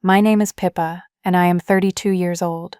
My name is Pippa, and I am 32 years old.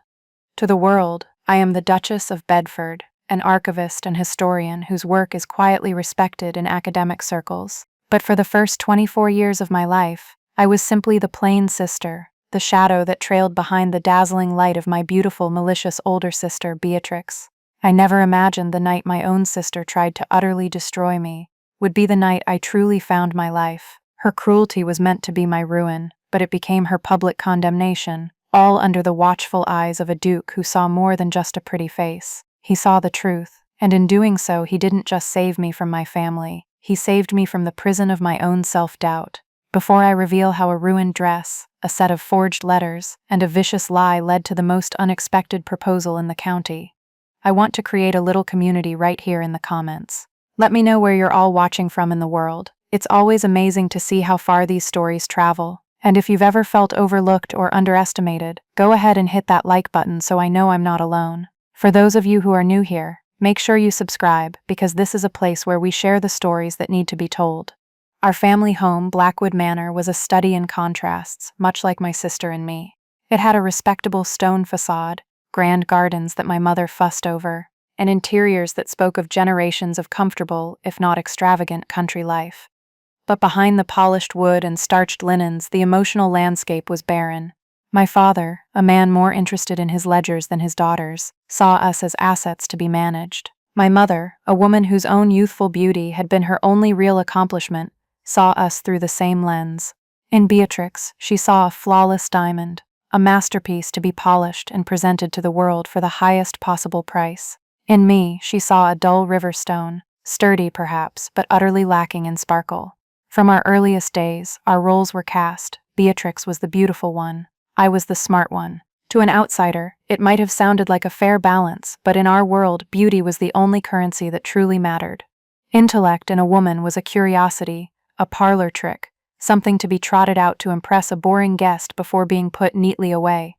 To the world, I am the Duchess of Bedford, an archivist and historian whose work is quietly respected in academic circles. But for the first 24 years of my life, I was simply the plain sister, the shadow that trailed behind the dazzling light of my beautiful, malicious older sister, Beatrix. I never imagined the night my own sister tried to utterly destroy me would be the night I truly found my life. Her cruelty was meant to be my ruin, but it became her public condemnation, all under the watchful eyes of a duke who saw more than just a pretty face. He saw the truth, and in doing so he didn't just save me from my family, he saved me from the prison of my own self-doubt. Before I reveal how a ruined dress, a set of forged letters, and a vicious lie led to the most unexpected proposal in the county, I want to create a little community right here in the comments. Let me know where you're all watching from in the world. It's always amazing to see how far these stories travel. And if you've ever felt overlooked or underestimated, go ahead and hit that like button so I know I'm not alone. For those of you who are new here, make sure you subscribe because this is a place where we share the stories that need to be told. Our family home, Blackwood Manor, was a study in contrasts, much like my sister and me. It had a respectable stone facade, grand gardens that my mother fussed over, and interiors that spoke of generations of comfortable, if not extravagant, country life. But behind the polished wood and starched linens, the emotional landscape was barren. My father, a man more interested in his ledgers than his daughters, saw us as assets to be managed. My mother, a woman whose own youthful beauty had been her only real accomplishment, saw us through the same lens. In Beatrix, she saw a flawless diamond, a masterpiece to be polished and presented to the world for the highest possible price. In me, she saw a dull river stone, sturdy perhaps, but utterly lacking in sparkle. From our earliest days, our roles were cast. Beatrix was the beautiful one. I was the smart one. To an outsider, it might have sounded like a fair balance, but in our world, beauty was the only currency that truly mattered. Intellect in a woman was a curiosity, a parlor trick, something to be trotted out to impress a boring guest before being put neatly away.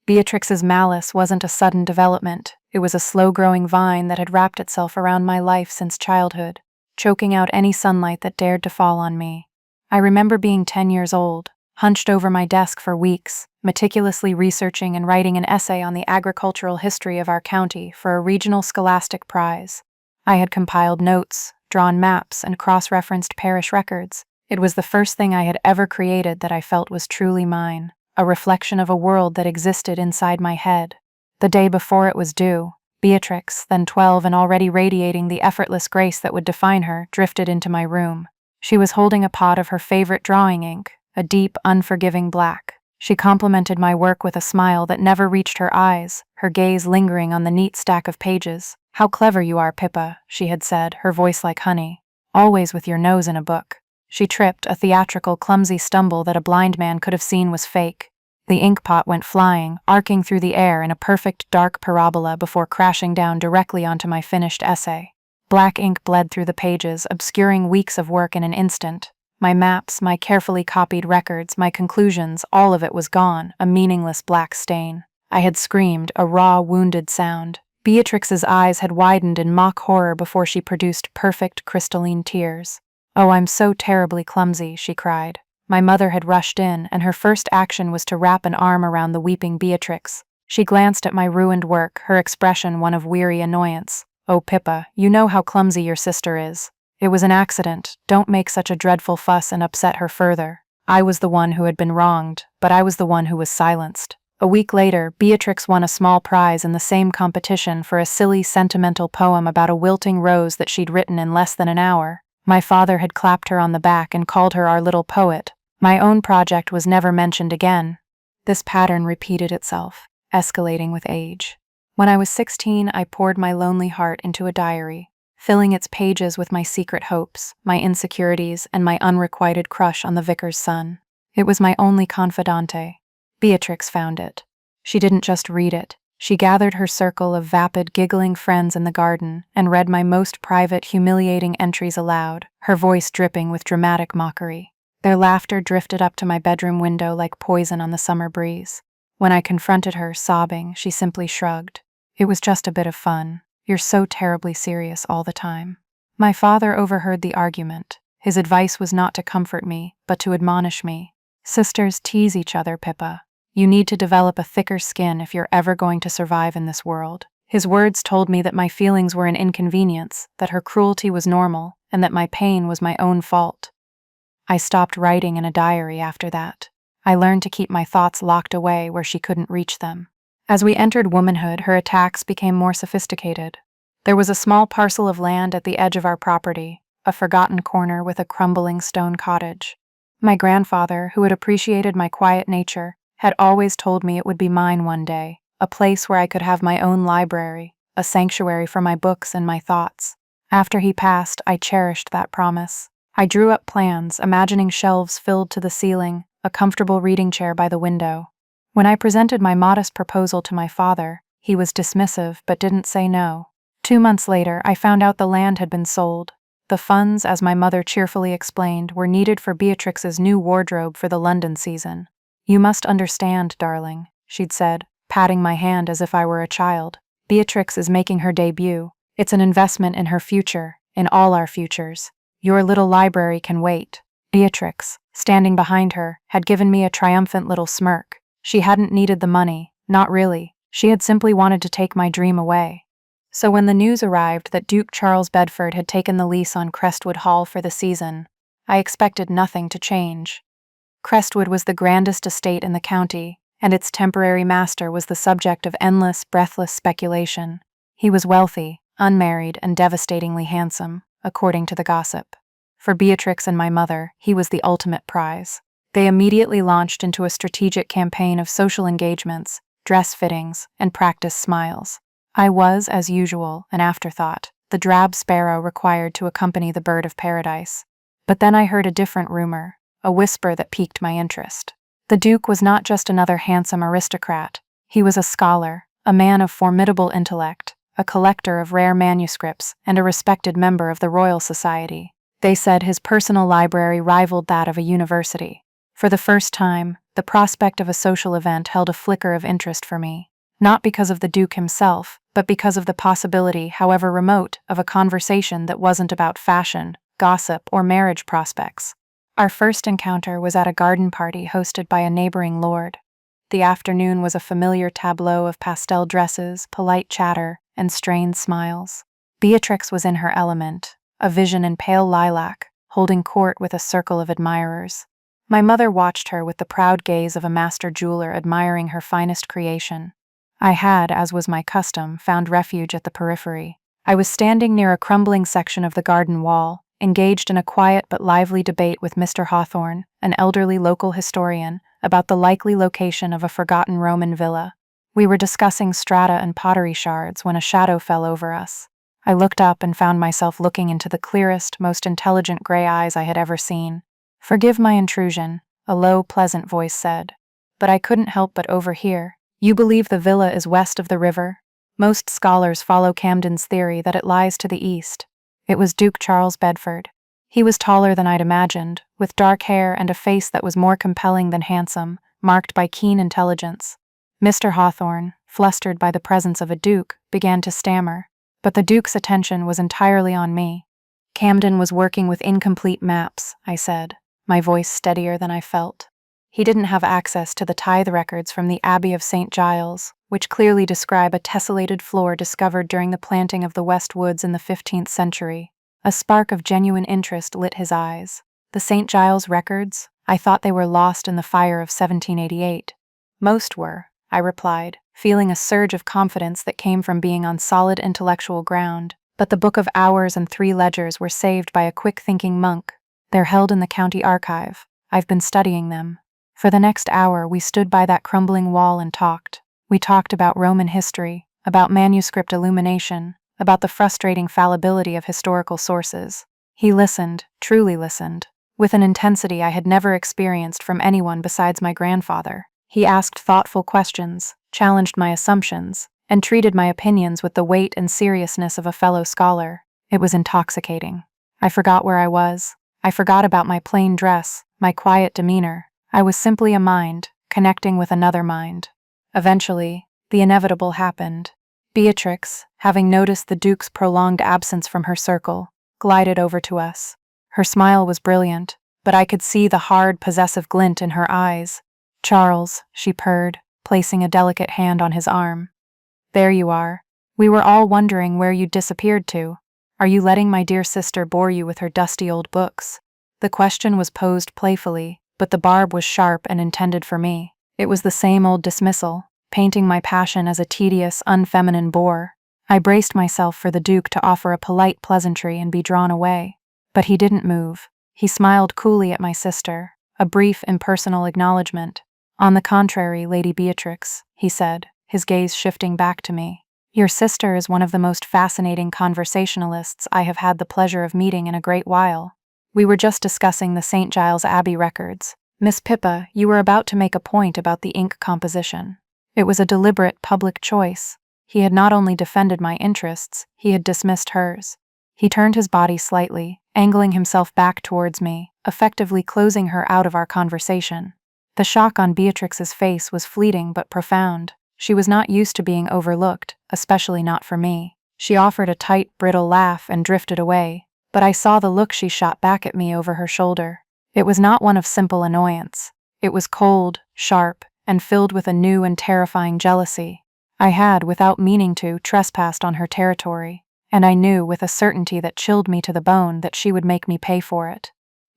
Beatrix's malice wasn't a sudden development. It was a slow-growing vine that had wrapped itself around my life since childhood, choking out any sunlight that dared to fall on me. I remember being 10 years old, hunched over my desk for weeks, meticulously researching and writing an essay on the agricultural history of our county for a regional scholastic prize. I had compiled notes, drawn maps, and cross-referenced parish records. It was the first thing I had ever created that I felt was truly mine, a reflection of a world that existed inside my head. The day before it was due, Beatrix, then 12 and already radiating the effortless grace that would define her, drifted into my room. She was holding a pot of her favorite drawing ink, a deep, unforgiving black. She complimented my work with a smile that never reached her eyes, her gaze lingering on the neat stack of pages. "How clever you are, Pippa," she had said, her voice like honey. "Always with your nose in a book." She tripped, a theatrical, clumsy stumble that a blind man could have seen was fake. The ink pot went flying, arcing through the air in a perfect dark parabola before crashing down directly onto my finished essay. Black ink bled through the pages, obscuring weeks of work in an instant. My maps, my carefully copied records, my conclusions, all of it was gone, a meaningless black stain. I had screamed, a raw, wounded sound. Beatrix's eyes had widened in mock horror before she produced perfect, crystalline tears. "Oh, I'm so terribly clumsy," she cried. My mother had rushed in, and her first action was to wrap an arm around the weeping Beatrix. She glanced at my ruined work, her expression one of weary annoyance. "Oh, Pippa, you know how clumsy your sister is. It was an accident. Don't make such a dreadful fuss and upset her further." I was the one who had been wronged, but I was the one who was silenced. A week later, Beatrix won a small prize in the same competition for a silly, sentimental poem about a wilting rose that she'd written in less than an hour. My father had clapped her on the back and called her our little poet. My own project was never mentioned again. This pattern repeated itself, escalating with age. When I was 16, I poured my lonely heart into a diary, filling its pages with my secret hopes, my insecurities, and my unrequited crush on the vicar's son. It was my only confidante. Beatrix found it. She didn't just read it. She gathered her circle of vapid, giggling friends in the garden and read my most private, humiliating entries aloud, her voice dripping with dramatic mockery. Their laughter drifted up to my bedroom window like poison on the summer breeze. When I confronted her, sobbing, she simply shrugged. "It was just a bit of fun. You're so terribly serious all the time." My father overheard the argument. His advice was not to comfort me, but to admonish me. Sisters tease each other, Pippa. You need to develop a thicker skin if you're ever going to survive in this world. His words told me that my feelings were an inconvenience, that her cruelty was normal, and that my pain was my own fault. I stopped writing in a diary after that. I learned to keep my thoughts locked away where she couldn't reach them. As we entered womanhood, her attacks became more sophisticated. There was a small parcel of land at the edge of our property, a forgotten corner with a crumbling stone cottage. My grandfather, who had appreciated my quiet nature, had always told me it would be mine one day, a place where I could have my own library, a sanctuary for my books and my thoughts. After he passed, I cherished that promise. I drew up plans, imagining shelves filled to the ceiling, a comfortable reading chair by the window. When I presented my modest proposal to my father, he was dismissive but didn't say no. 2 months later, I found out the land had been sold. The funds, as my mother cheerfully explained, were needed for Beatrix's new wardrobe for the London season. You must understand, darling, she'd said, patting my hand as if I were a child. Beatrix is making her debut. It's an investment in her future, in all our futures. Your little library can wait. Beatrix, standing behind her, had given me a triumphant little smirk. She hadn't needed the money, not really. She had simply wanted to take my dream away. So when the news arrived that Duke Charles Bedford had taken the lease on Crestwood Hall for the season, I expected nothing to change. Crestwood was the grandest estate in the county, and its temporary master was the subject of endless, breathless speculation. He was wealthy, unmarried, and devastatingly handsome, according to the gossip. For Beatrix and my mother, he was the ultimate prize. They immediately launched into a strategic campaign of social engagements, dress fittings, and practice smiles. I was, as usual, an afterthought, the drab sparrow required to accompany the bird of paradise. But then I heard a different rumor, a whisper that piqued my interest. The Duke was not just another handsome aristocrat. He was a scholar, a man of formidable intellect, a collector of rare manuscripts, and a respected member of the Royal Society. They said his personal library rivaled that of a university. For the first time, the prospect of a social event held a flicker of interest for me. Not because of the Duke himself, but because of the possibility, however remote, of a conversation that wasn't about fashion, gossip, or marriage prospects. Our first encounter was at a garden party hosted by a neighboring lord. The afternoon was a familiar tableau of pastel dresses, polite chatter, and strained smiles. Beatrix was in her element, a vision in pale lilac, holding court with a circle of admirers. My mother watched her with the proud gaze of a master jeweler admiring her finest creation. I had, as was my custom, found refuge at the periphery. I was standing near a crumbling section of the garden wall, engaged in a quiet but lively debate with Mr. Hawthorne, an elderly local historian, about the likely location of a forgotten Roman villa. We were discussing strata and pottery shards when a shadow fell over us. I looked up and found myself looking into the clearest, most intelligent gray eyes I had ever seen. "Forgive my intrusion," a low, pleasant voice said. But I couldn't help but overhear. "You believe the villa is west of the river? Most scholars follow Camden's theory that it lies to the east." It was Duke Charles Bedford. He was taller than I'd imagined, with dark hair and a face that was more compelling than handsome, marked by keen intelligence. Mr. Hawthorne, flustered by the presence of a duke, began to stammer, but the duke's attention was entirely on me. "Camden was working with incomplete maps," I said, my voice steadier than I felt. He didn't have access to the tithe records from the Abbey of St. Giles, which clearly describe a tessellated floor discovered during the planting of the West Woods in the 15th century. A spark of genuine interest lit his eyes. "The St. Giles records? I thought they were lost in the fire of 1788. "Most were," I replied, feeling a surge of confidence that came from being on solid intellectual ground. "But the Book of Hours and 3 ledgers were saved by a quick-thinking monk. They're held in the county archive. I've been studying them." For the next hour, we stood by that crumbling wall and talked. We talked about Roman history, about manuscript illumination, about the frustrating fallibility of historical sources. He listened, truly listened, with an intensity I had never experienced from anyone besides my grandfather. He asked thoughtful questions, challenged my assumptions, and treated my opinions with the weight and seriousness of a fellow scholar. It was intoxicating. I forgot where I was. I forgot about my plain dress, my quiet demeanor. I was simply a mind, connecting with another mind. Eventually, the inevitable happened. Beatrix, having noticed the Duke's prolonged absence from her circle, glided over to us. Her smile was brilliant, but I could see the hard, possessive glint in her eyes. "Charles," she purred, placing a delicate hand on his arm. "There you are. We were all wondering where you'd disappeared to. Are you letting my dear sister bore you with her dusty old books?" The question was posed playfully, but the barb was sharp and intended for me. It was the same old dismissal, painting my passion as a tedious, unfeminine bore. I braced myself for the Duke to offer a polite pleasantry and be drawn away. But he didn't move. He smiled coolly at my sister, a brief, impersonal acknowledgement. "On the contrary, Lady Beatrix," he said, his gaze shifting back to me. "Your sister is one of the most fascinating conversationalists I have had the pleasure of meeting in a great while. We were just discussing the St. Giles Abbey records. Miss Pippa, you were about to make a point about the ink composition. It was a deliberate public choice." He had not only defended my interests, he had dismissed hers. He turned his body slightly, angling himself back towards me, effectively closing her out of our conversation. The shock on Beatrix's face was fleeting but profound. She was not used to being overlooked, especially not for me. She offered a tight, brittle laugh and drifted away, but I saw the look she shot back at me over her shoulder. It was not one of simple annoyance. It was cold, sharp, and filled with a new and terrifying jealousy. I had, without meaning to, trespassed on her territory, and I knew with a certainty that chilled me to the bone that she would make me pay for it.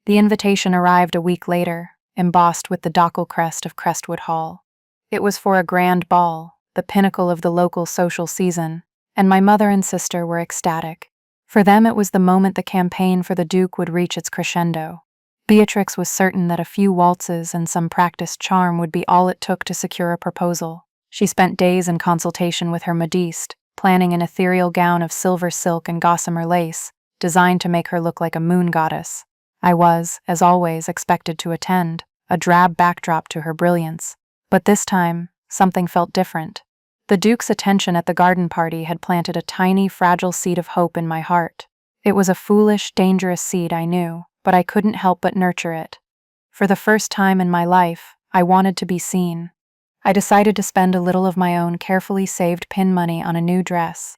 The invitation arrived a week later, embossed with the Dockal crest of Crestwood Hall. It was for a grand ball, the pinnacle of the local social season, and my mother and sister were ecstatic. For them it was the moment the campaign for the Duke would reach its crescendo. Beatrix was certain that a few waltzes and some practiced charm would be all it took to secure a proposal. She spent days in consultation with her modiste, planning an ethereal gown of silver silk and gossamer lace, designed to make her look like a moon goddess. I was, as always, expected to attend, a drab backdrop to her brilliance. But this time, something felt different. The Duke's attention at the garden party had planted a tiny, fragile seed of hope in my heart. It was a foolish, dangerous seed, I knew, but I couldn't help but nurture it. For the first time in my life, I wanted to be seen. I decided to spend a little of my own carefully saved pin money on a new dress.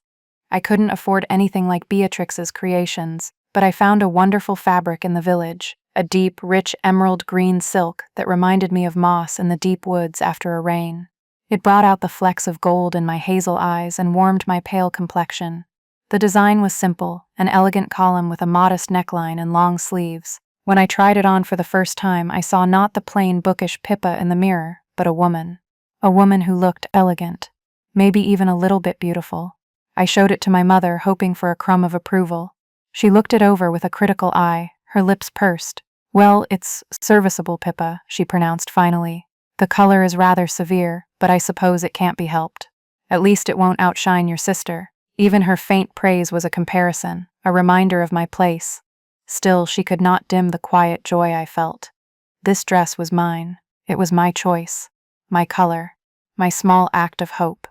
I couldn't afford anything like Beatrix's creations, but I found a wonderful fabric in the village, a deep, rich emerald green silk that reminded me of moss in the deep woods after a rain. It brought out the flecks of gold in my hazel eyes and warmed my pale complexion. The design was simple, an elegant column with a modest neckline and long sleeves. When I tried it on for the first time, I saw not the plain, bookish Pippa in the mirror, but a woman. A woman who looked elegant, maybe even a little bit beautiful. I showed it to my mother, hoping for a crumb of approval. She looked it over with a critical eye, her lips pursed. "Well, it's serviceable, Pippa," she pronounced finally. "The color is rather severe, but I suppose it can't be helped. At least it won't outshine your sister." Even her faint praise was a comparison, a reminder of my place. Still, she could not dim the quiet joy I felt. This dress was mine. It was my choice. My color, my small act of hope.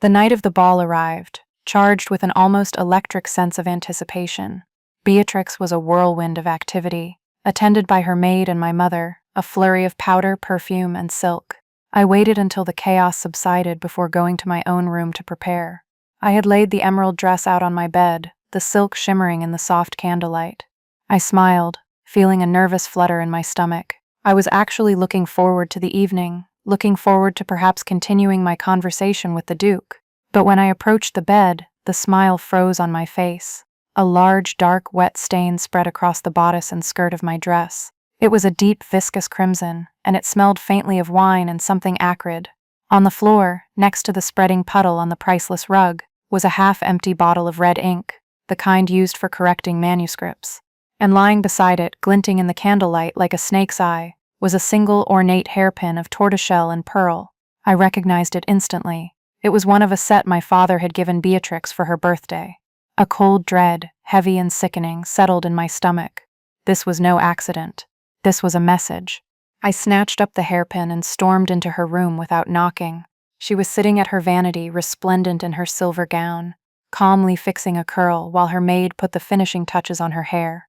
The night of the ball arrived, charged with an almost electric sense of anticipation. Beatrix was a whirlwind of activity, attended by her maid and my mother, a flurry of powder, perfume, and silk. I waited until the chaos subsided before going to my own room to prepare. I had laid the emerald dress out on my bed, the silk shimmering in the soft candlelight. I smiled, feeling a nervous flutter in my stomach. I was actually looking forward to the evening, looking forward to perhaps continuing my conversation with the Duke. But when I approached the bed, the smile froze on my face. A large, dark, wet stain spread across the bodice and skirt of my dress. It was a deep, viscous crimson, and it smelled faintly of wine and something acrid. On the floor, next to the spreading puddle on the priceless rug, was a half-empty bottle of red ink, the kind used for correcting manuscripts. And lying beside it, glinting in the candlelight like a snake's eye, was a single ornate hairpin of tortoiseshell and pearl. I recognized it instantly. It was one of a set my father had given Beatrix for her birthday. A cold dread, heavy and sickening, settled in my stomach. This was no accident. This was a message. I snatched up the hairpin and stormed into her room without knocking. She was sitting at her vanity, resplendent in her silver gown, calmly fixing a curl while her maid put the finishing touches on her hair.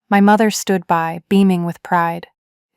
My mother stood by, beaming with pride.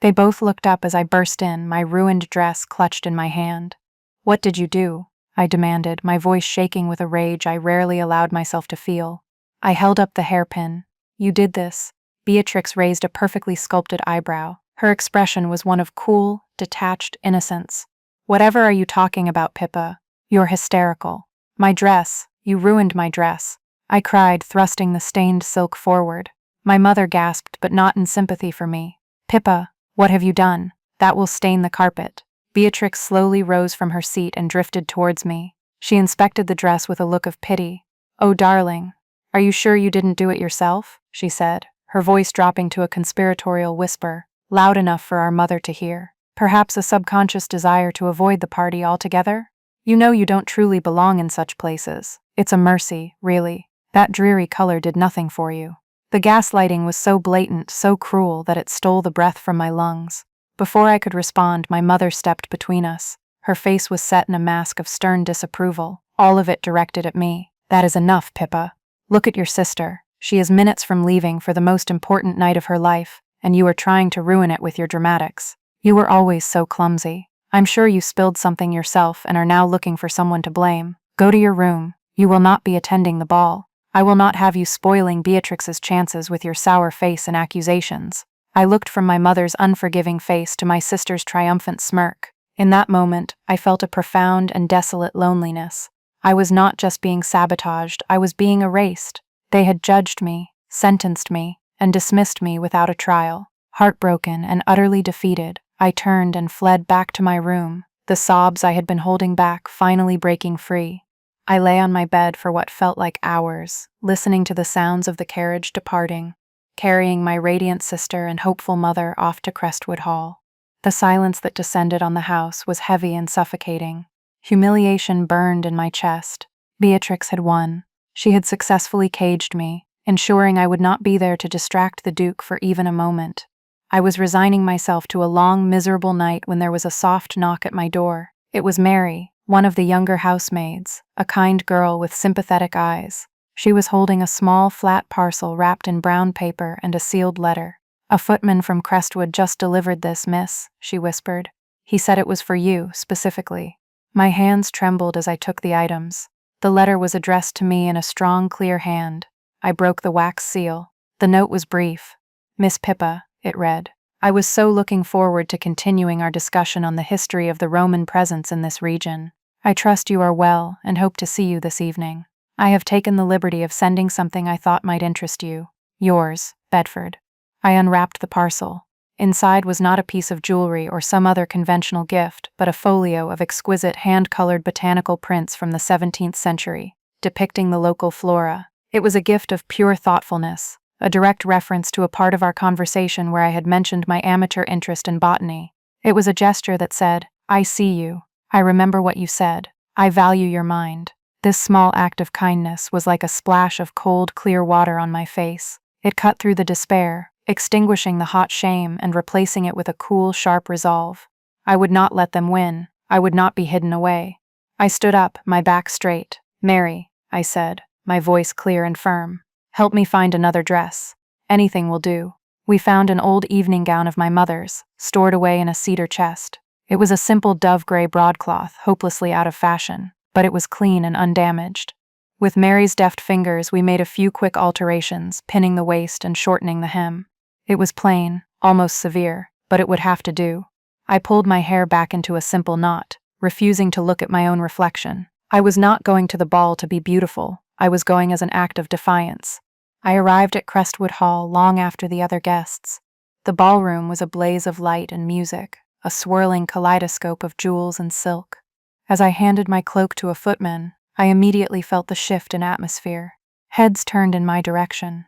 They both looked up as I burst in, my ruined dress clutched in my hand. "What did you do?" I demanded, my voice shaking with a rage I rarely allowed myself to feel. I held up the hairpin. "You did this." Beatrix raised a perfectly sculpted eyebrow. Her expression was one of cool, detached innocence. "Whatever are you talking about, Pippa? You're hysterical. My dress, you ruined my dress," I cried, thrusting the stained silk forward. My mother gasped, but not in sympathy for me. "Pippa, what have you done? That will stain the carpet." Beatrix slowly rose from her seat and drifted towards me. She inspected the dress with a look of pity. "Oh, darling, are you sure you didn't do it yourself?" she said, her voice dropping to a conspiratorial whisper, loud enough for our mother to hear. "Perhaps a subconscious desire to avoid the party altogether? You know you don't truly belong in such places. It's a mercy, really. That dreary color did nothing for you." The gaslighting was so blatant, so cruel, that it stole the breath from my lungs. Before I could respond, my mother stepped between us. Her face was set in a mask of stern disapproval, all of it directed at me. "That is enough, Pippa. Look at your sister. She is minutes from leaving for the most important night of her life, and you are trying to ruin it with your dramatics. You were always so clumsy. I'm sure you spilled something yourself and are now looking for someone to blame. Go to your room. You will not be attending the ball. I will not have you spoiling Beatrix's chances with your sour face and accusations." I looked from my mother's unforgiving face to my sister's triumphant smirk. In that moment, I felt a profound and desolate loneliness. I was not just being sabotaged, I was being erased. They had judged me, sentenced me, and dismissed me without a trial. Heartbroken and utterly defeated, I turned and fled back to my room, the sobs I had been holding back finally breaking free. I lay on my bed for what felt like hours, listening to the sounds of the carriage departing, carrying my radiant sister and hopeful mother off to Crestwood Hall. The silence that descended on the house was heavy and suffocating. Humiliation burned in my chest. Beatrix had won. She had successfully caged me, ensuring I would not be there to distract the Duke for even a moment. I was resigning myself to a long, miserable night when there was a soft knock at my door. It was Mary, one of the younger housemaids, a kind girl with sympathetic eyes. She was holding a small, flat parcel wrapped in brown paper and a sealed letter. "A footman from Crestwood just delivered this, miss," she whispered. "He said it was for you, specifically." My hands trembled as I took the items. The letter was addressed to me in a strong, clear hand. I broke the wax seal. The note was brief. "Miss Pippa," it read. "I was so looking forward to continuing our discussion on the history of the Roman presence in this region. I trust you are well and hope to see you this evening. I have taken the liberty of sending something I thought might interest you. Yours, Bedford." I unwrapped the parcel. Inside was not a piece of jewelry or some other conventional gift, but a folio of exquisite hand-colored botanical prints from the 17th century, depicting the local flora. It was a gift of pure thoughtfulness, a direct reference to a part of our conversation where I had mentioned my amateur interest in botany. It was a gesture that said, "I see you. I remember what you said. I value your mind." This small act of kindness was like a splash of cold, clear water on my face. It cut through the despair, extinguishing the hot shame and replacing it with a cool, sharp resolve. I would not let them win. I would not be hidden away. I stood up, my back straight. "Mary," I said, my voice clear and firm, "help me find another dress. Anything will do." We found an old evening gown of my mother's, stored away in a cedar chest. It was a simple dove-gray broadcloth, hopelessly out of fashion, but it was clean and undamaged. With Mary's deft fingers, we made a few quick alterations, pinning the waist and shortening the hem. It was plain, almost severe, but it would have to do. I pulled my hair back into a simple knot, refusing to look at my own reflection. I was not going to the ball to be beautiful. I was going as an act of defiance. I arrived at Crestwood Hall long after the other guests. The ballroom was a blaze of light and music, a swirling kaleidoscope of jewels and silk. As I handed my cloak to a footman, I immediately felt the shift in atmosphere. Heads turned in my direction.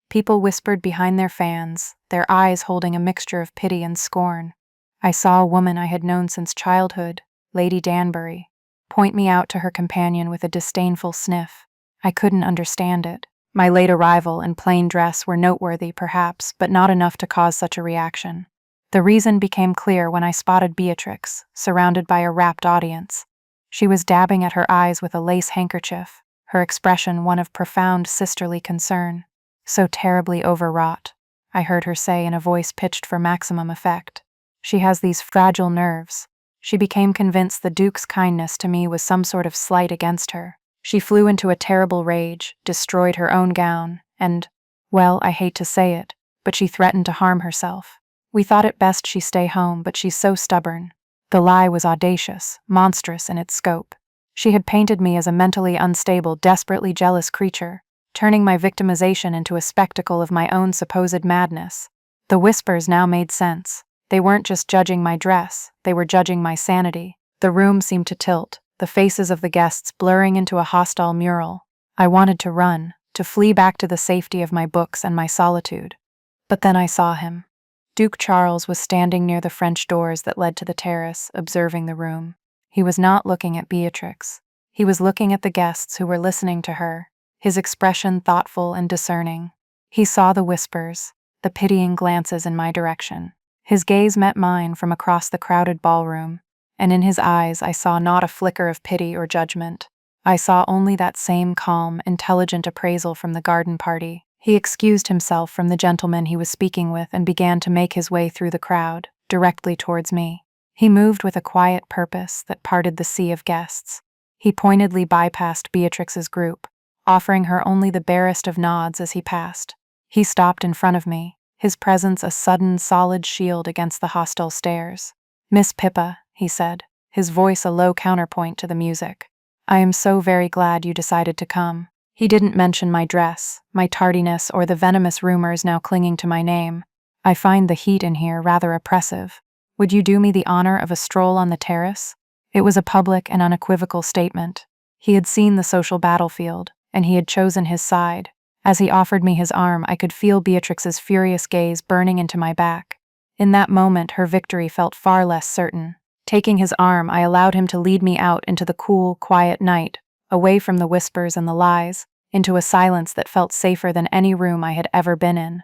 People whispered behind their fans, their eyes holding a mixture of pity and scorn. I saw a woman I had known since childhood, Lady Danbury, point me out to her companion with a disdainful sniff. I couldn't understand it. My late arrival and plain dress were noteworthy, perhaps, but not enough to cause such a reaction. The reason became clear when I spotted Beatrix, surrounded by a rapt audience. She was dabbing at her eyes with a lace handkerchief, her expression one of profound sisterly concern. "So terribly overwrought," I heard her say in a voice pitched for maximum effect. "She has these fragile nerves." She became convinced the Duke's kindness to me was some sort of slight against her. She flew into a terrible rage, destroyed her own gown, and, well, I hate to say it, but she threatened to harm herself. We thought it best she stay home, but she's so stubborn. The lie was audacious, monstrous in its scope. She had painted me as a mentally unstable, desperately jealous creature, turning my victimization into a spectacle of my own supposed madness. The whispers now made sense. They weren't just judging my dress, they were judging my sanity. The room seemed to tilt, the faces of the guests blurring into a hostile mural. I wanted to run, to flee back to the safety of my books and my solitude. But then I saw him. Duke Charles was standing near the French doors that led to the terrace, observing the room. He was not looking at Beatrix. He was looking at the guests who were listening to her, his expression thoughtful and discerning. He saw the whispers, the pitying glances in my direction. His gaze met mine from across the crowded ballroom, and in his eyes I saw not a flicker of pity or judgment. I saw only that same calm, intelligent appraisal from the garden party. He excused himself from the gentleman he was speaking with and began to make his way through the crowd, directly towards me. He moved with a quiet purpose that parted the sea of guests. He pointedly bypassed Beatrix's group, offering her only the barest of nods as he passed. He stopped in front of me, his presence a sudden, solid shield against the hostile stares. "Miss Pippa," he said, his voice a low counterpoint to the music. "I am so very glad you decided to come." He didn't mention my dress, my tardiness, or the venomous rumors now clinging to my name. "I find the heat in here rather oppressive. Would you do me the honor of a stroll on the terrace?" It was a public and unequivocal statement. He had seen the social battlefield, and he had chosen his side. As he offered me his arm, I could feel Beatrix's furious gaze burning into my back. In that moment, her victory felt far less certain. Taking his arm, I allowed him to lead me out into the cool, quiet night, away from the whispers and the lies, into a silence that felt safer than any room I had ever been in.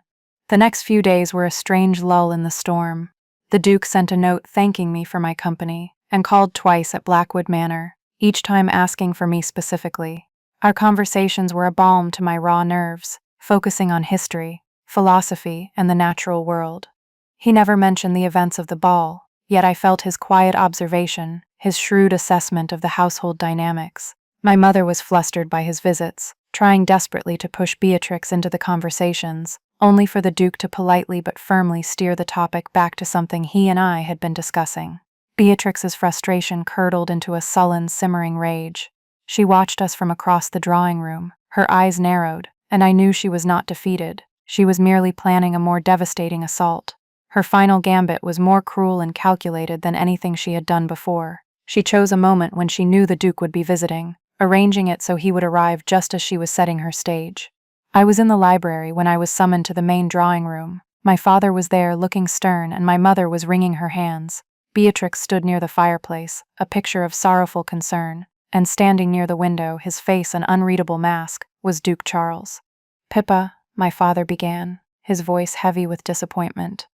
The next few days were a strange lull in the storm. The Duke sent a note thanking me for my company, and called twice at Blackwood Manor, each time asking for me specifically. Our conversations were a balm to my raw nerves, focusing on history, philosophy, and the natural world. He never mentioned the events of the ball, yet I felt his quiet observation, his shrewd assessment of the household dynamics. My mother was flustered by his visits, trying desperately to push Beatrix into the conversations, only for the Duke to politely but firmly steer the topic back to something he and I had been discussing. Beatrix's frustration curdled into a sullen, simmering rage. She watched us from across the drawing room, her eyes narrowed, and I knew she was not defeated. She was merely planning a more devastating assault. Her final gambit was more cruel and calculated than anything she had done before. She chose a moment when she knew the Duke would be visiting, arranging it so he would arrive just as she was setting her stage. I was in the library when I was summoned to the main drawing room. My father was there, looking stern, and my mother was wringing her hands. Beatrix stood near the fireplace, a picture of sorrowful concern, and standing near the window, his face an unreadable mask, was Duke Charles. "Pippa," my father began, his voice heavy with disappointment,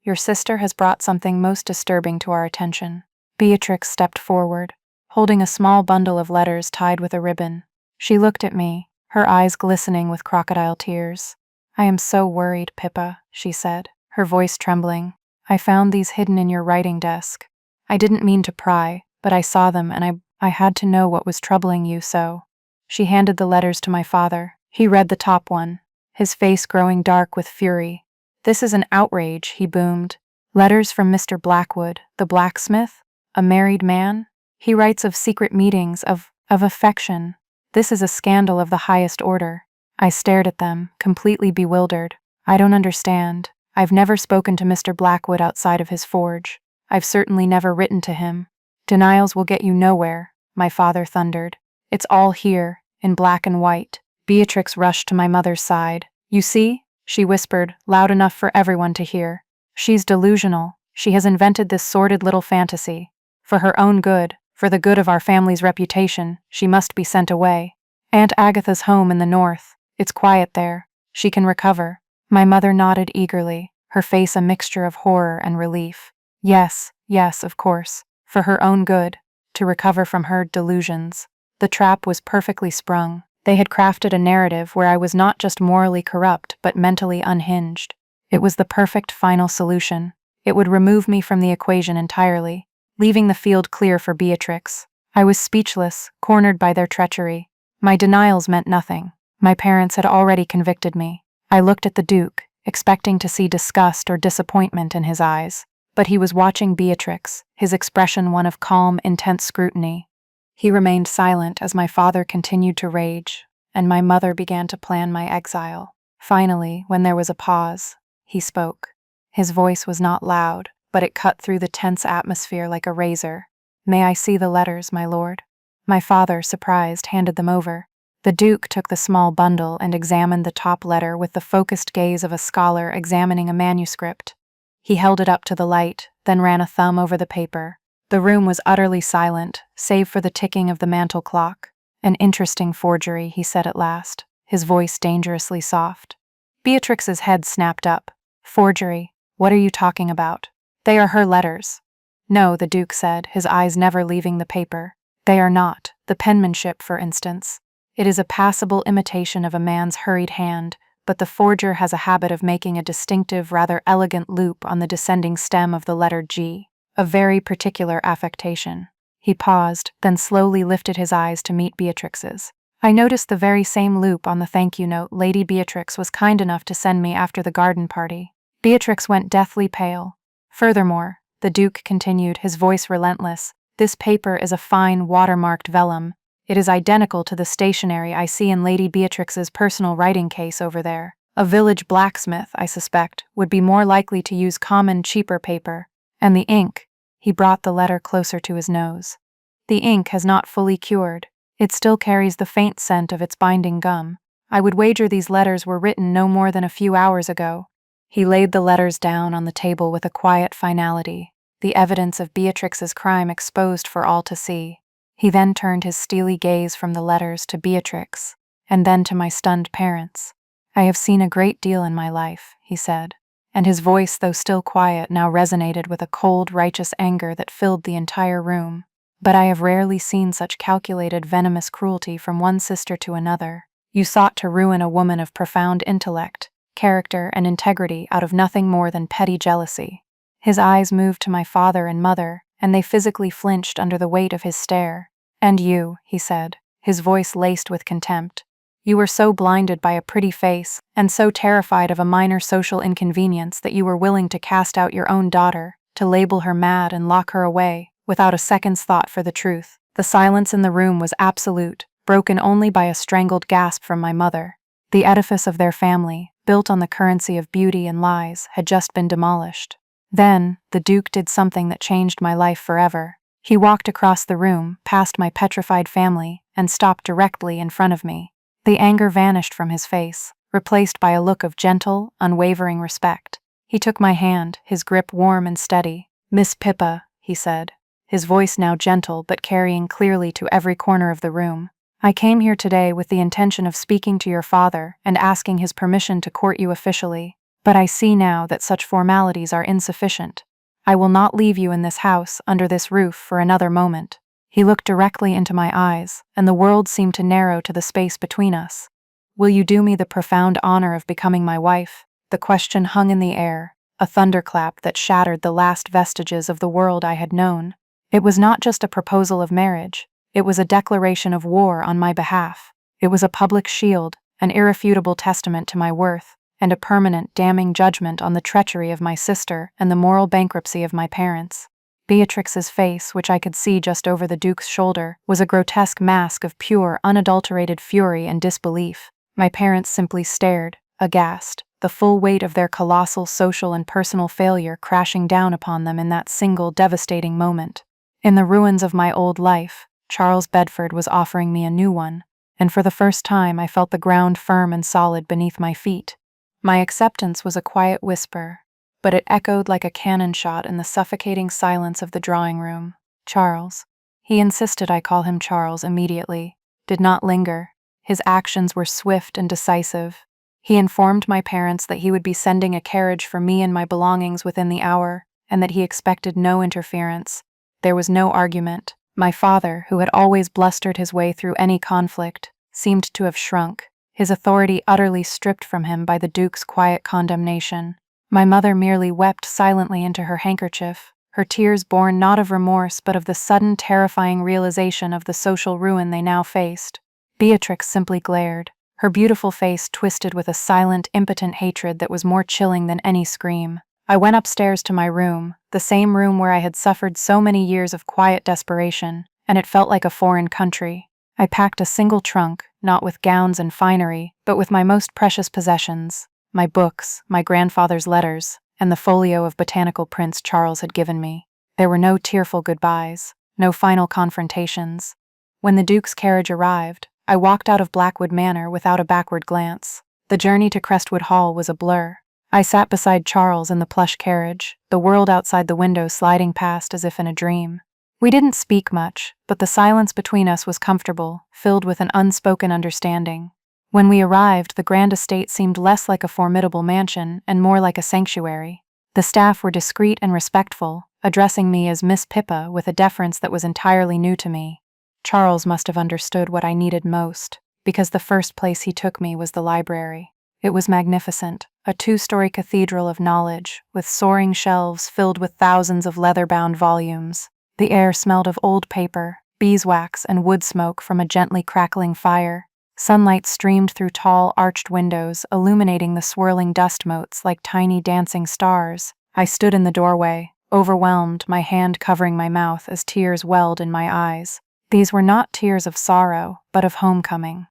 "your sister has brought something most disturbing to our attention." Beatrix stepped forward, holding a small bundle of letters tied with a ribbon. She looked at me, her eyes glistening with crocodile tears. "I am so worried, Pippa," she said, her voice trembling. "I found these hidden in your writing desk. I didn't mean to pry, but I saw them and I had to know what was troubling you so." She handed the letters to my father. He read the top one, his face growing dark with fury. "This is an outrage," he boomed. "Letters from Mr. Blackwood, the blacksmith? A married man? He writes of secret meetings, of affection. This is a scandal of the highest order." I stared at them, completely bewildered. "I don't understand. I've never spoken to Mr. Blackwood outside of his forge. I've certainly never written to him." "Denials will get you nowhere," my father thundered. "It's all here, in black and white." Beatrix rushed to my mother's side. "You see?" she whispered, loud enough for everyone to hear. "She's delusional. She has invented this sordid little fantasy. For her own good, for the good of our family's reputation, she must be sent away. Aunt Agatha's home in the north. It's quiet there. She can recover." My mother nodded eagerly, her face a mixture of horror and relief. Yes, of course. For her own good, to recover from her delusions. The trap was perfectly sprung. They had crafted a narrative where I was not just morally corrupt but mentally unhinged. It was the perfect final solution. It would remove me from the equation entirely, leaving the field clear for Beatrix. I was speechless, cornered by their treachery. My denials meant nothing. My parents had already convicted me. I looked at the Duke, expecting to see disgust or disappointment in his eyes. But he was watching Beatrix, his expression one of calm, intense scrutiny. He remained silent as my father continued to rage, and my mother began to plan my exile. Finally, when there was a pause, he spoke. His voice was not loud, but it cut through the tense atmosphere like a razor. "May I see the letters, my lord?" My father, surprised, handed them over. The Duke took the small bundle and examined the top letter with the focused gaze of a scholar examining a manuscript. He held it up to the light, then ran a thumb over the paper. The room was utterly silent, save for the ticking of the mantel clock. "An interesting forgery," he said at last, his voice dangerously soft. Beatrix's head snapped up. "Forgery? What are you talking about? They are her letters." "No," the Duke said, his eyes never leaving the paper. "They are not. The penmanship, for instance. It is a passable imitation of a man's hurried hand, but the forger has a habit of making a distinctive, rather elegant loop on the descending stem of the letter G, a very particular affectation." He paused, then slowly lifted his eyes to meet Beatrix's. "I noticed the very same loop on the thank you note Lady Beatrix was kind enough to send me after the garden party." Beatrix went deathly pale. "Furthermore," the Duke continued, his voice relentless, "this paper is a fine watermarked vellum. It is identical to the stationery I see in Lady Beatrix's personal writing case over there. A village blacksmith, I suspect, would be more likely to use common, cheaper paper. And the ink," he brought the letter closer to his nose. "The ink has not fully cured. It still carries the faint scent of its binding gum. I would wager these letters were written no more than a few hours ago." He laid the letters down on the table with a quiet finality, the evidence of Beatrix's crime exposed for all to see. He then turned his steely gaze from the letters to Beatrix, and then to my stunned parents. "I have seen a great deal in my life," he said, and his voice, though still quiet, now resonated with a cold, righteous anger that filled the entire room. "But I have rarely seen such calculated, venomous cruelty from one sister to another. You sought to ruin a woman of profound intellect, character, and integrity out of nothing more than petty jealousy." His eyes moved to my father and mother, and they physically flinched under the weight of his stare. "And you," he said, his voice laced with contempt. "You were so blinded by a pretty face, and so terrified of a minor social inconvenience that you were willing to cast out your own daughter, to label her mad and lock her away, without a second's thought for the truth." The silence in the room was absolute, broken only by a strangled gasp from my mother. The edifice of their family, built on the currency of beauty and lies, had just been demolished. Then, the Duke did something that changed my life forever. He walked across the room, past my petrified family, and stopped directly in front of me. The anger vanished from his face, replaced by a look of gentle, unwavering respect. He took my hand, his grip warm and steady. "Miss Pippa," he said, his voice now gentle but carrying clearly to every corner of the room. "I came here today with the intention of speaking to your father and asking his permission to court you officially, but I see now that such formalities are insufficient. I will not leave you in this house, under this roof, for another moment." He looked directly into my eyes, and the world seemed to narrow to the space between us. "Will you do me the profound honor of becoming my wife?" The question hung in the air, a thunderclap that shattered the last vestiges of the world I had known. It was not just a proposal of marriage, it was a declaration of war on my behalf. It was a public shield, an irrefutable testament to my worth, and a permanent, damning judgment on the treachery of my sister and the moral bankruptcy of my parents. Beatrix's face, which I could see just over the Duke's shoulder, was a grotesque mask of pure, unadulterated fury and disbelief. My parents simply stared, aghast, the full weight of their colossal social and personal failure crashing down upon them in that single devastating moment. In the ruins of my old life, Charles Bedford was offering me a new one, and for the first time I felt the ground firm and solid beneath my feet. My acceptance was a quiet whisper, but it echoed like a cannon shot in the suffocating silence of the drawing room. "Charles." He insisted I call him Charles immediately, did not linger. His actions were swift and decisive. He informed my parents that he would be sending a carriage for me and my belongings within the hour, and that he expected no interference. There was no argument. My father, who had always blustered his way through any conflict, seemed to have shrunk, his authority utterly stripped from him by the Duke's quiet condemnation. My mother merely wept silently into her handkerchief, her tears born not of remorse but of the sudden terrifying realization of the social ruin they now faced. Beatrix simply glared, her beautiful face twisted with a silent, impotent hatred that was more chilling than any scream. I went upstairs to my room, the same room where I had suffered so many years of quiet desperation, and it felt like a foreign country. I packed a single trunk, not with gowns and finery, but with my most precious possessions, my books, my grandfather's letters, and the folio of botanical prints Charles had given me. There were no tearful goodbyes, no final confrontations. When the Duke's carriage arrived, I walked out of Blackwood Manor without a backward glance. The journey to Crestwood Hall was a blur. I sat beside Charles in the plush carriage, the world outside the window sliding past as if in a dream. We didn't speak much, but the silence between us was comfortable, filled with an unspoken understanding. When we arrived, the grand estate seemed less like a formidable mansion and more like a sanctuary. The staff were discreet and respectful, addressing me as Miss Pippa with a deference that was entirely new to me. Charles must have understood what I needed most, because the first place he took me was the library. It was magnificent, a 2-story cathedral of knowledge, with soaring shelves filled with thousands of leather-bound volumes. The air smelled of old paper, beeswax, and wood smoke from a gently crackling fire. Sunlight streamed through tall, arched windows, illuminating the swirling dust motes like tiny dancing stars. I stood in the doorway, overwhelmed, my hand covering my mouth as tears welled in my eyes. These were not tears of sorrow, but of homecoming.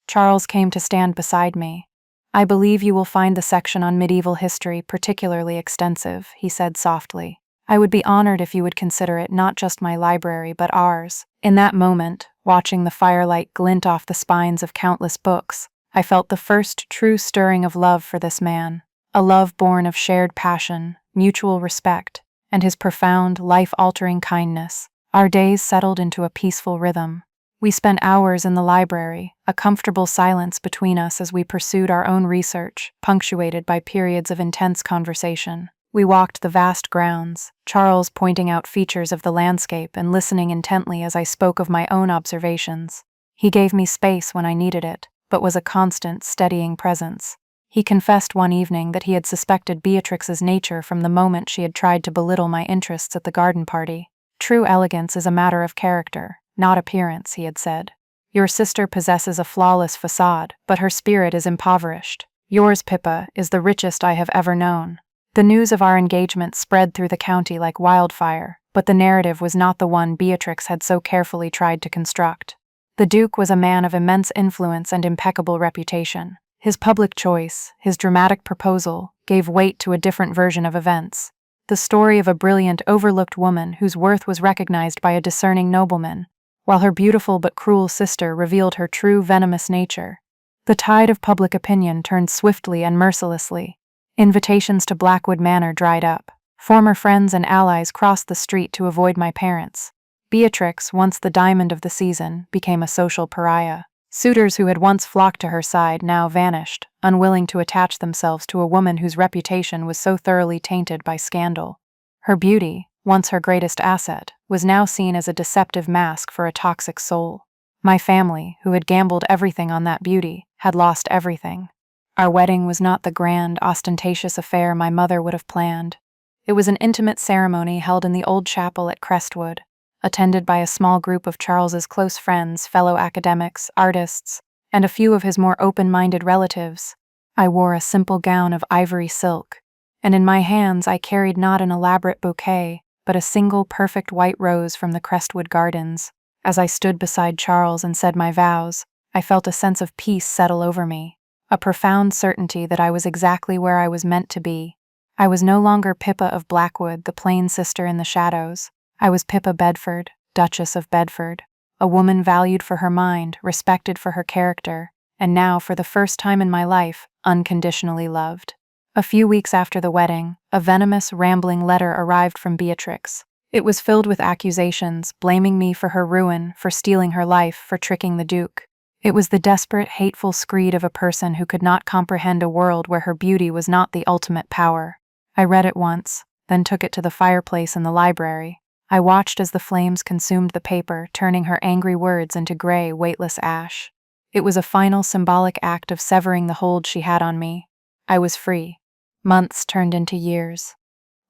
Charles came to stand beside me. "I believe you will find the section on medieval history particularly extensive," he said softly. "I would be honored if you would consider it not just my library but ours." In that moment, watching the firelight glint off the spines of countless books, I felt the first true stirring of love for this man, a love born of shared passion, mutual respect, and his profound, life-altering kindness. Our days settled into a peaceful rhythm. We spent hours in the library, a comfortable silence between us as we pursued our own research, punctuated by periods of intense conversation. We walked the vast grounds, Charles pointing out features of the landscape and listening intently as I spoke of my own observations. He gave me space when I needed it, but was a constant, steadying presence. He confessed one evening that he had suspected Beatrix's nature from the moment she had tried to belittle my interests at the garden party. "True elegance is a matter of character, not appearance," he had said. "Your sister possesses a flawless facade, but her spirit is impoverished. Yours, Pippa, is the richest I have ever known." The news of our engagement spread through the county like wildfire, but the narrative was not the one Beatrix had so carefully tried to construct. The Duke was a man of immense influence and impeccable reputation. His public choice, his dramatic proposal, gave weight to a different version of events. The story of a brilliant, overlooked woman whose worth was recognized by a discerning nobleman, while her beautiful but cruel sister revealed her true venomous nature. The tide of public opinion turned swiftly and mercilessly. Invitations to Blackwood Manor dried up. Former friends and allies crossed the street to avoid my parents. Beatrix, once the diamond of the season, became a social pariah. Suitors who had once flocked to her side now vanished, unwilling to attach themselves to a woman whose reputation was so thoroughly tainted by scandal. Her beauty, once her greatest asset, was now seen as a deceptive mask for a toxic soul. My family, who had gambled everything on that beauty, had lost everything. Our wedding was not the grand, ostentatious affair my mother would have planned. It was an intimate ceremony held in the old chapel at Crestwood, attended by a small group of Charles's close friends, fellow academics, artists, and a few of his more open-minded relatives. I wore a simple gown of ivory silk, and in my hands I carried not an elaborate bouquet, but a single perfect white rose from the Crestwood Gardens. As I stood beside Charles and said my vows, I felt a sense of peace settle over me, a profound certainty that I was exactly where I was meant to be. I was no longer Pippa of Blackwood, the plain sister in the shadows. I was Pippa Bedford, Duchess of Bedford, a woman valued for her mind, respected for her character, and now, for the first time in my life, unconditionally loved. A few weeks after the wedding, a venomous, rambling letter arrived from Beatrix. It was filled with accusations, blaming me for her ruin, for stealing her life, for tricking the Duke. It was the desperate, hateful screed of a person who could not comprehend a world where her beauty was not the ultimate power. I read it once, then took it to the fireplace in the library. I watched as the flames consumed the paper, turning her angry words into gray, weightless ash. It was a final symbolic act of severing the hold she had on me. I was free. Months turned into years.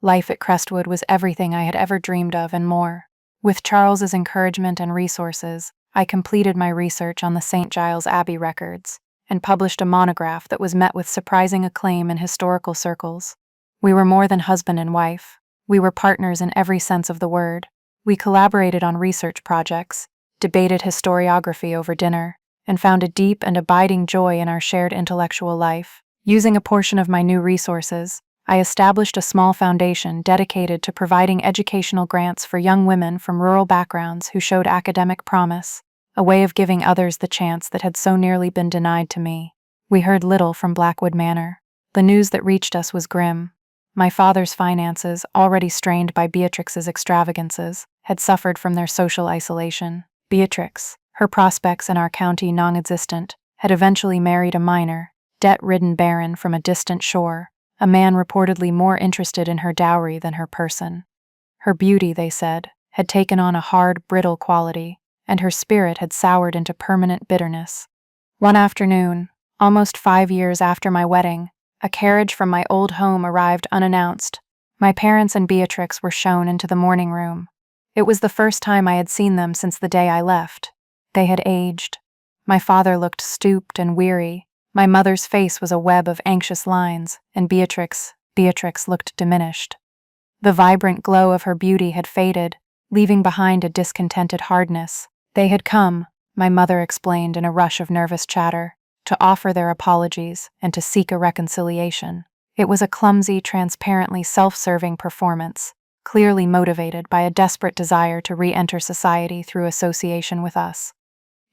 Life at Crestwood was everything I had ever dreamed of and more. With Charles's encouragement and resources, I completed my research on the St. Giles Abbey records. and published a monograph that was met with surprising acclaim in historical circles. We were more than husband and wife. We were partners in every sense of the word. We collaborated on research projects, debated historiography over dinner, and found a deep and abiding joy in our shared intellectual life. Using a portion of my new resources, I established a small foundation dedicated to providing educational grants for young women from rural backgrounds who showed academic promise, a way of giving others the chance that had so nearly been denied to me. We heard little from Blackwood Manor. The news that reached us was grim. My father's finances, already strained by Beatrix's extravagances, had suffered from their social isolation. Beatrix, her prospects in our county non-existent, had eventually married a minor, debt-ridden baron from a distant shore, a man reportedly more interested in her dowry than her person. Her beauty, they said, had taken on a hard, brittle quality, and her spirit had soured into permanent bitterness. One afternoon, almost 5 years after my wedding, a carriage from my old home arrived unannounced. My parents and Beatrix were shown into the morning room. It was the first time I had seen them since the day I left. They had aged. My father looked stooped and weary. My mother's face was a web of anxious lines, and Beatrix looked diminished. The vibrant glow of her beauty had faded, leaving behind a discontented hardness. They had come, my mother explained in a rush of nervous chatter, to offer their apologies and to seek a reconciliation. It was a clumsy, transparently self-serving performance, clearly motivated by a desperate desire to re-enter society through association with us.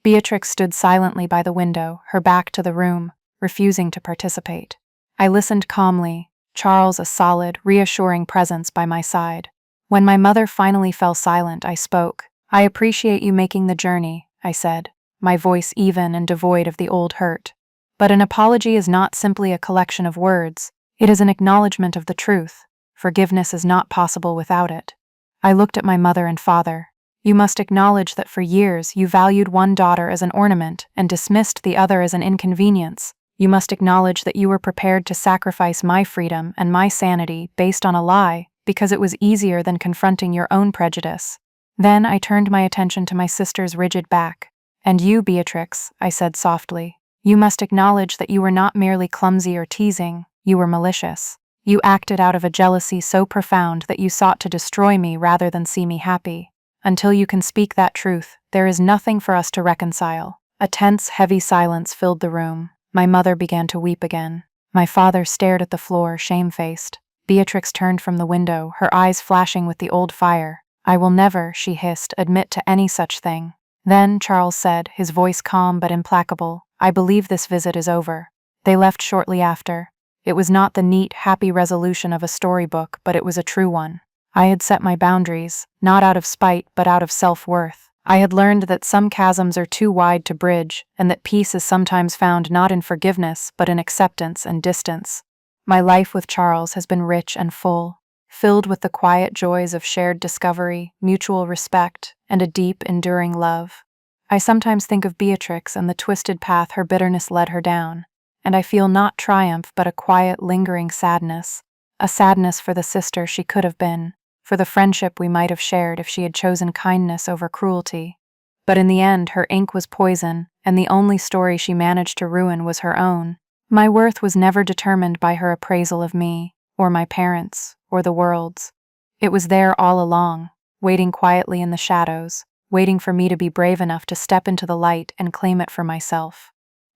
Beatrix stood silently by the window, her back to the room, refusing to participate. I listened calmly, Charles a solid, reassuring presence by my side. When my mother finally fell silent, I spoke. "I appreciate you making the journey," I said, my voice even and devoid of the old hurt. "But an apology is not simply a collection of words. It is an acknowledgement of the truth. Forgiveness is not possible without it." I looked at my mother and father. "You must acknowledge that for years you valued one daughter as an ornament and dismissed the other as an inconvenience. You must acknowledge that you were prepared to sacrifice my freedom and my sanity based on a lie because it was easier than confronting your own prejudice." Then I turned my attention to my sister's rigid back. "And you, Beatrix," I said softly, "you must acknowledge that you were not merely clumsy or teasing, you were malicious. You acted out of a jealousy so profound that you sought to destroy me rather than see me happy. Until you can speak that truth, there is nothing for us to reconcile." A tense, heavy silence filled the room. My mother began to weep again. My father stared at the floor, shamefaced. Beatrix turned from the window, her eyes flashing with the old fire. "I will never," she hissed, "admit to any such thing." Then Charles said, his voice calm but implacable, "I believe this visit is over." They left shortly after. It was not the neat, happy resolution of a storybook, but it was a true one. I had set my boundaries, not out of spite but out of self-worth. I had learned that some chasms are too wide to bridge, and that peace is sometimes found not in forgiveness but in acceptance and distance. My life with Charles has been rich and full, filled with the quiet joys of shared discovery, mutual respect, and a deep, enduring love. I sometimes think of Beatrix and the twisted path her bitterness led her down, and I feel not triumph but a quiet, lingering sadness, a sadness for the sister she could have been, for the friendship we might have shared if she had chosen kindness over cruelty. But in the end, her ink was poison, and the only story she managed to ruin was her own. My worth was never determined by her appraisal of me, or my parents, or the world's. It was there all along, waiting quietly in the shadows, waiting for me to be brave enough to step into the light and claim it for myself.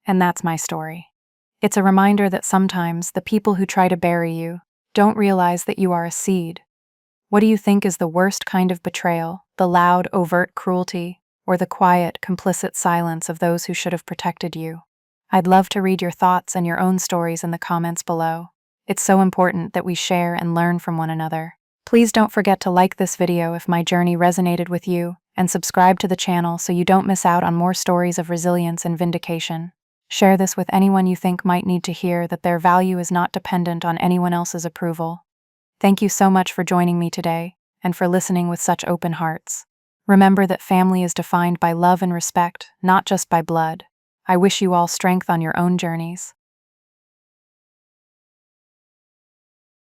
And that's my story. It's a reminder that sometimes the people who try to bury you don't realize that you are a seed. What do you think is the worst kind of betrayal, the loud, overt cruelty, or the quiet, complicit silence of those who should have protected you? I'd love to read your thoughts and your own stories in the comments below. It's so important that we share and learn from one another. Please don't forget to like this video if my journey resonated with you, and subscribe to the channel so you don't miss out on more stories of resilience and vindication. Share this with anyone you think might need to hear that their value is not dependent on anyone else's approval. Thank you so much for joining me today, and for listening with such open hearts. Remember that family is defined by love and respect, not just by blood. I wish you all strength on your own journeys.